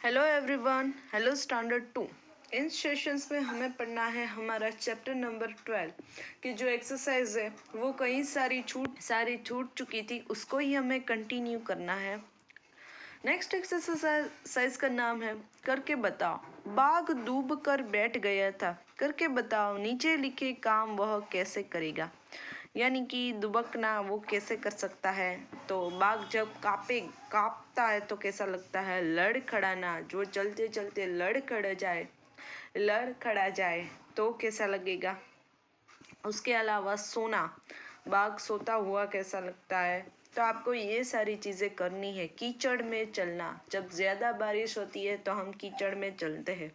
Hello everyone, hello standard 2। इन sessions में हमें पढ़ना है हमारा चैप्टर नंबर 12 की जो एक्सरसाइज है वो कई सारी छूट चुकी थी, उसको ही हमें कंटिन्यू करना है। नेक्स्ट एक्सरसाइज का नाम है करके बताओ। बाघ डूब कर बैठ गया था, करके बताओ नीचे लिखे काम वह कैसे करेगा। यानी कि दुबकना वो कैसे कर सकता है। तो बाघ जब कांपता है तो कैसा लगता है। लड़खड़ाना, जो चलते चलते लड़खड़ा जाए तो कैसा लगेगा। उसके अलावा सोना, बाघ सोता हुआ कैसा लगता है। तो आपको ये सारी चीज़ें करनी है। कीचड़ में चलना, जब ज़्यादा बारिश होती है तो हम कीचड़ में चलते हैं।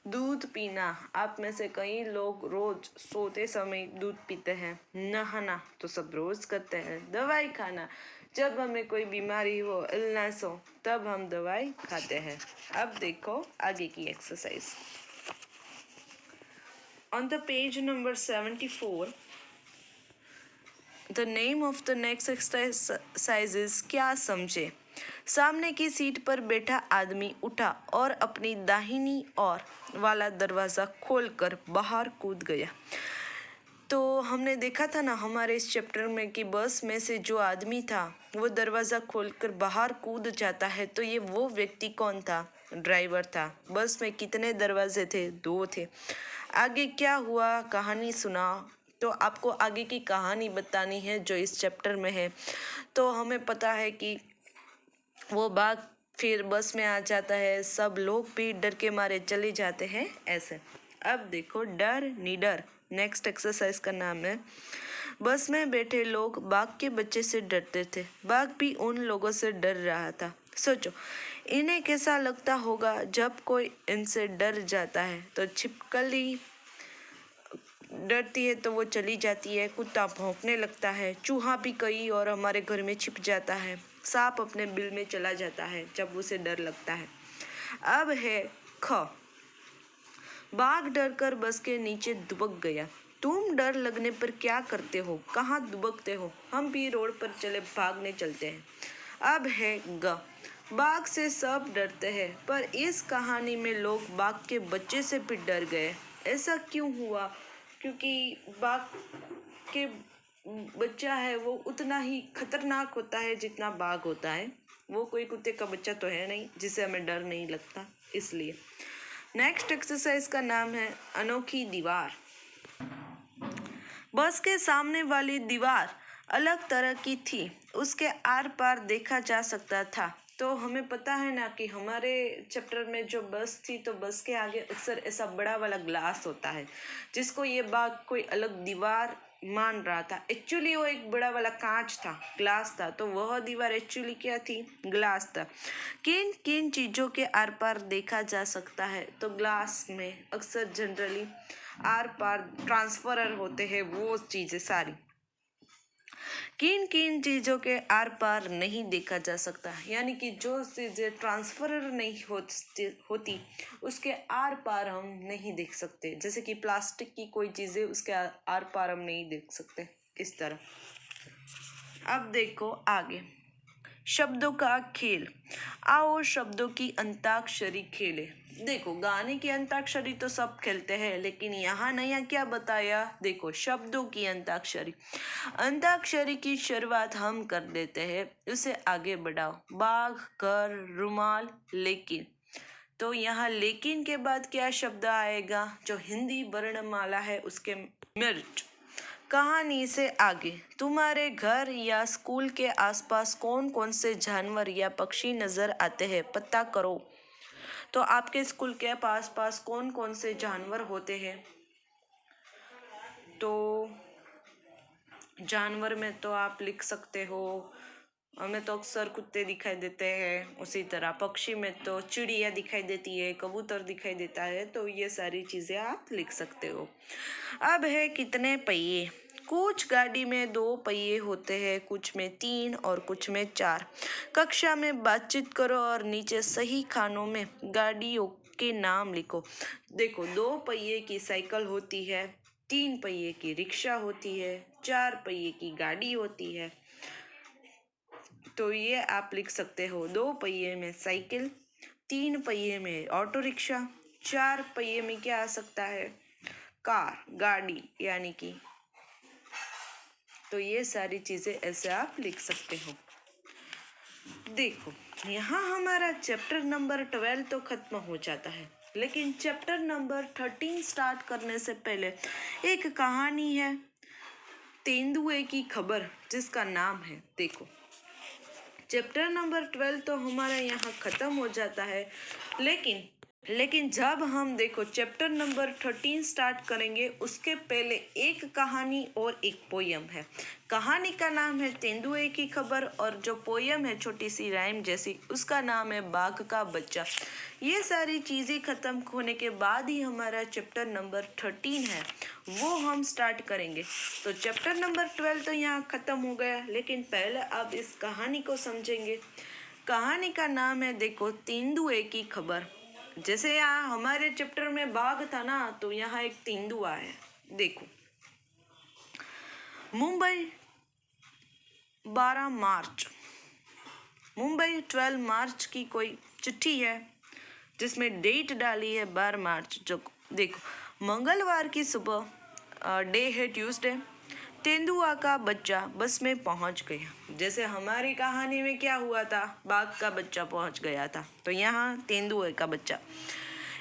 दूध पीना, आप में से कई लोग रोज सोते समय दूध पीते हैं। नहाना तो सब रोज करते हैं। दवाई खाना, जब हमें कोई बीमारी हो, इलनेस हो, तब हम दवाई खाते हैं। अब देखो आगे की exercise. On the page number 74, the name of the next exercise is क्या समझे। सामने की सीट पर बैठा आदमी उठा और अपनी दाहिनी ओर वाला दरवाज़ा खोलकर बाहर कूद गया। तो हमने देखा था ना हमारे इस चैप्टर में कि बस में से जो आदमी था वो दरवाज़ा खोलकर बाहर कूद जाता है। तो ये वो व्यक्ति कौन था? ड्राइवर था। बस में कितने दरवाजे थे? 2 थे। आगे क्या हुआ, कहानी सुना। तो आपको आगे की कहानी बतानी है जो इस चैप्टर में है। तो हमें पता है कि वो बाघ फिर बस में आ जाता है, सब लोग भी डर के मारे चले जाते हैं ऐसे। अब देखो डर निडर, नेक्स्ट एक्सरसाइज का नाम है। बस में बैठे लोग बाघ के बच्चे से डरते थे, बाघ भी उन लोगों से डर रहा था। सोचो इन्हें कैसा लगता होगा जब कोई इनसे डर जाता है। तो छिपकली डरती है तो वो चली जाती है, कुत्ता भौंकने लगता है, चूहा भी कई और हमारे घर में छिप जाता है, सांप अपने बिल में चला जाता है जब उसे डर लगता है। अब है ख। बाघ डरकर बस के नीचे दुबक गया। तुम डर लगने पर क्या करते हो, कहाँ दुबकते हो? हम भी रोड पर चले भागने चलते हैं। अब है ग। बाघ से सब डरते हैं, पर इस कहानी में लोग बाघ के बच्चे से भी डर गए। ऐसा क्यों हुआ? क्योंकि बाघ के बच्चा है वो उतना ही खतरनाक होता है जितना बाघ होता है। वो कोई कुत्ते का बच्चा तो है नहीं जिससे हमें डर नहीं लगता, इसलिए। नेक्स्ट एक्सरसाइज का नाम है अनोखी दीवार। बस के सामने वाली दीवार अलग तरह की थी, उसके आर पार देखा जा सकता था। तो हमें पता है ना कि हमारे चैप्टर में जो बस थी तो बस के आगे अक्सर ऐसा बड़ा वाला ग्लास होता है जिसको ये बाघ कोई अलग दीवार मान रहा था। एक्चुअली वो एक बड़ा वाला कांच था, ग्लास था। तो वह दीवार एक्चुअली क्या थी? ग्लास था। किन किन चीज़ों के आर पार देखा जा सकता है? तो ग्लास में अक्सर जनरली आर पार ट्रांसफरर होते हैं, वो चीज़ें सारी। किन किन चीज़ों के आर पार नहीं देखा जा सकता, यानी कि जो चीज़ें ट्रांसफरर नहीं होती उसके आर पार हम नहीं देख सकते। जैसे कि प्लास्टिक की कोई चीज़ें, उसके आर पार हम नहीं देख सकते, इस तरह। अब देखो आगे, शब्दों का खेल। आओ शब्दों की अंताक्षरी खेले। देखो गाने की अंताक्षरी तो सब खेलते हैं, लेकिन यहाँ नया क्या बताया? देखो शब्दों की अंताक्षरी। अंताक्षरी की शुरुआत हम कर देते हैं, उसे आगे बढ़ाओ। बाघ, घर, रुमाल, लेकिन। तो यहाँ लेकिन के बाद क्या शब्द आएगा? जो हिंदी वर्णमाला है उसके मिर्च। कहानी से आगे, तुम्हारे घर या स्कूल के आसपास कौन कौन से जानवर या पक्षी नजर आते हैं, पता करो। तो आपके स्कूल के आसपास कौन कौन से जानवर होते हैं? तो जानवर में तो आप लिख सकते हो, हमें तो अक्सर कुत्ते दिखाई देते हैं। उसी तरह पक्षी में तो चिड़िया दिखाई देती है, कबूतर दिखाई देता है। तो ये सारी चीज़ें आप लिख सकते हो। अब है कितने पहिए। कुछ गाड़ी में 2 पहिए होते हैं, कुछ में 3 और कुछ में 4। कक्षा में बातचीत करो और नीचे सही खानों में गाड़ियों के नाम लिखो। देखो 2 पहिए की साइकिल होती है, 3 पहिए की रिक्शा होती है, 4 पहिए की गाड़ी होती है। तो ये आप लिख सकते हो, 2 पहिए में साइकिल, 3 पहिए में ऑटो रिक्शा, 4 पहिए में क्या आ सकता है, कार, गाड़ी यानी कि। तो ये सारी चीज़ें ऐसे आप लिख सकते हो। देखो यहाँ हमारा चैप्टर नंबर 12 तो खत्म हो जाता है, लेकिन चैप्टर नंबर 13 स्टार्ट करने से पहले एक कहानी है, तेंदुए की खबर, जिसका नाम है। देखो चैप्टर नंबर 12 तो हमारा यहाँ खत्म हो जाता है, लेकिन जब हम देखो चैप्टर नंबर 13 स्टार्ट करेंगे, उसके पहले एक कहानी और एक पोयम है। कहानी का नाम है तेंदुए की खबर, और जो पोयम है छोटी सी राइम जैसी, उसका नाम है बाघ का बच्चा। ये सारी चीज़ें ख़त्म होने के बाद ही हमारा चैप्टर नंबर 13 है वो हम स्टार्ट करेंगे। तो चैप्टर नंबर 12 तो यहाँ ख़त्म हो गया, लेकिन पहले आप इस कहानी को समझेंगे। कहानी का नाम है देखो तेंदुए की खबर। जैसे यहाँ हमारे चैप्टर में बाघ था ना, तो यहाँ एक तेंदुआ है। देखो मुंबई 12 मार्च, मुंबई 12 मार्च की कोई चिट्ठी है जिसमें डेट डाली है 12 मार्च। जो देखो मंगलवार की सुबह, डे है ट्यूसडे, तेंदुआ का बच्चा बस में पहुंच गया। जैसे हमारी कहानी में क्या हुआ था, बाघ का बच्चा पहुंच गया था, तो यहाँ तेंदुए का बच्चा।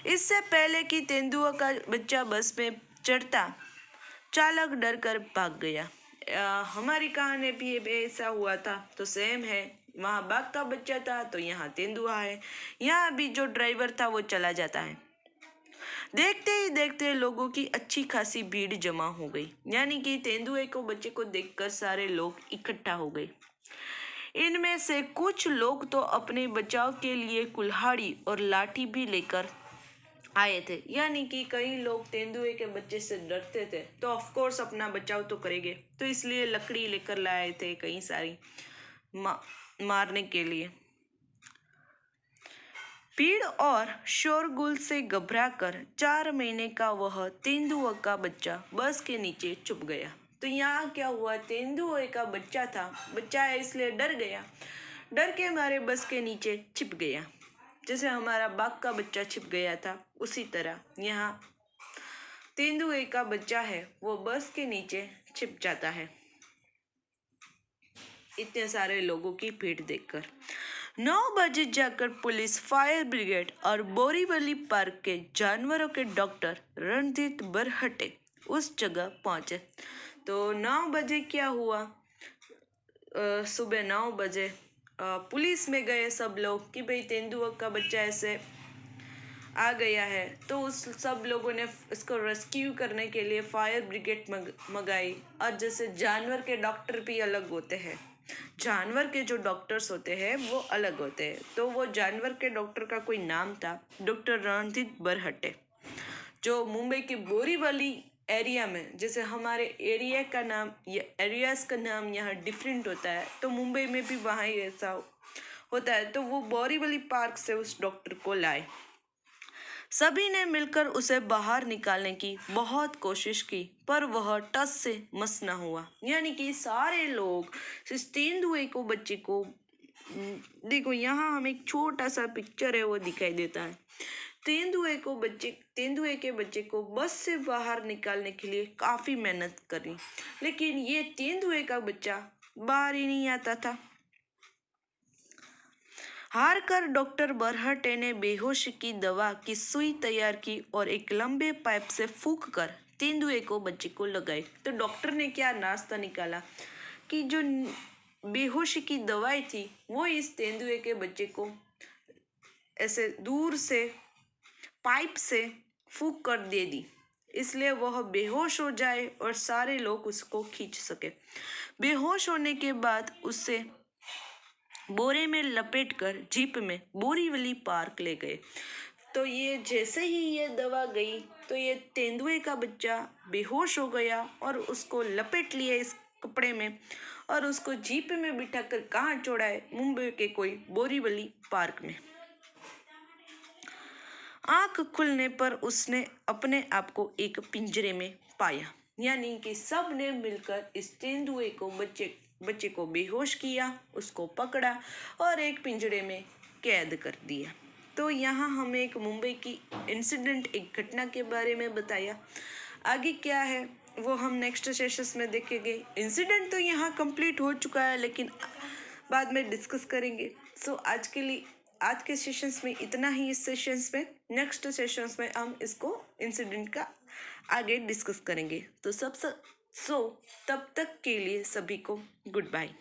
इससे पहले कि तेंदुआ का बच्चा बस में चढ़ता, चालक डर कर भाग गया। हमारी कहानी भी ऐसा हुआ था, तो सेम है। वहाँ बाघ का बच्चा था, तो यहाँ तेंदुआ है। यहाँ भी जो ड्राइवर था वो चला जाता है। देखते ही देखते लोगों की अच्छी खासी भीड़ जमा हो गई, यानी कि तेंदुए को बच्चे को देखकर सारे लोग इकट्ठा हो गए। इनमें से कुछ लोग तो अपने बचाव के लिए कुल्हाड़ी और लाठी भी लेकर आए थे, यानी कि कई लोग तेंदुए के बच्चे से डरते थे, तो ऑफ कोर्स अपना बचाव तो करेंगे, तो इसलिए लकड़ी लेकर लाए थे कई सारी मारने के लिए। भीड़ और शोरगुल से घबराकर 4 महीने का वह तेंदुआ का बच्चा बस के नीचे छुप गया। तो यहाँ क्या हुआ, तेंदुए का बच्चा था, बच्चा है इसलिए डर गया, डर के मारे बस के नीचे छिप गया। जैसे हमारा बाघ का बच्चा छिप गया था, उसी तरह यहाँ तेंदुए का बच्चा है वो बस के नीचे छिप जाता है इतने सारे लोगों की भीड़ देखकर। 9 बजे जाकर पुलिस, फायर ब्रिगेड और बोरीवली पार्क के जानवरों के डॉक्टर रणजीत बरहटे उस जगह पहुंचे। तो 9 बजे क्या हुआ, सुबह 9 बजे पुलिस में गए सब लोग कि भाई तेंदुआ का बच्चा ऐसे आ गया है। तो उस सब लोगों ने इसको रेस्क्यू करने के लिए फायर ब्रिगेड मंगाई। और जैसे जानवर के डॉक्टर भी अलग होते हैं, जानवर के जो डॉक्टर्स होते हैं वो अलग होते हैं, तो वो जानवर के डॉक्टर का कोई नाम था डॉक्टर रणजीत बरहटे, जो मुंबई के बोरीवली एरिया में, जैसे हमारे एरिया का नाम या एरियाज का नाम यहाँ डिफरेंट होता है, तो मुंबई में भी वहाँ ही ऐसा होता है। तो वो बोरीवली पार्क से उस डॉक्टर को लाए। सभी ने मिलकर उसे बाहर निकालने की बहुत कोशिश की, पर वह टस से मस न हुआ। यानी कि सारे लोग इस तेंदुए को बच्चे को, देखो यहाँ हमें एक छोटा सा पिक्चर है वो दिखाई देता है। तेंदुए के बच्चे को बस से बाहर निकालने के लिए काफी मेहनत करी, लेकिन ये तेंदुए का बच्चा बाहर ही नहीं आता था। हार कर डॉक्टर बरहटे ने बेहोशी की दवा की सुई तैयार की और एक लंबे पाइप से फूंक कर तेंदुए को बच्चे को लगाई। तो डॉक्टर ने क्या नाश्ता निकाला कि जो बेहोशी की दवाई थी वो इस तेंदुए के बच्चे को ऐसे दूर से पाइप से फूंक कर दे दी, इसलिए वह बेहोश हो जाए और सारे लोग उसको खींच सके। बेहोश होने के बाद उससे बोरे में लपेटकर जीप में बोरीवली पार्क ले गए। तो ये जैसे ही ये दवा गई, तो ये तेंदुए का बच्चा बेहोश हो गया और उसको लपेट लिया इस कपड़े में और उसको जीप में बिठाकर कहाँ छोड़ा, मुंबई के कोई बोरीवली पार्क में। आंख खुलने पर उसने अपने आप को एक पिंजरे में पाया, यानी कि सब ने मिलकर इस तेंदुए को बच्चे को बेहोश किया, उसको पकड़ा और एक पिंजरे में कैद कर दिया। तो यहाँ हमें एक मुंबई की इंसिडेंट, एक घटना के बारे में बताया। आगे क्या है वो हम नेक्स्ट सेशंस में देखेंगे। इंसिडेंट तो यहाँ कंप्लीट हो चुका है, लेकिन बाद में डिस्कस करेंगे। सो आज के लिए, आज के सेशंस में इतना ही। इस सेशंस में, नेक्स्ट सेशंस में हम इसको इंसिडेंट का आगे डिस्कस करेंगे। तो तब तक के लिए सभी को गुड बाय।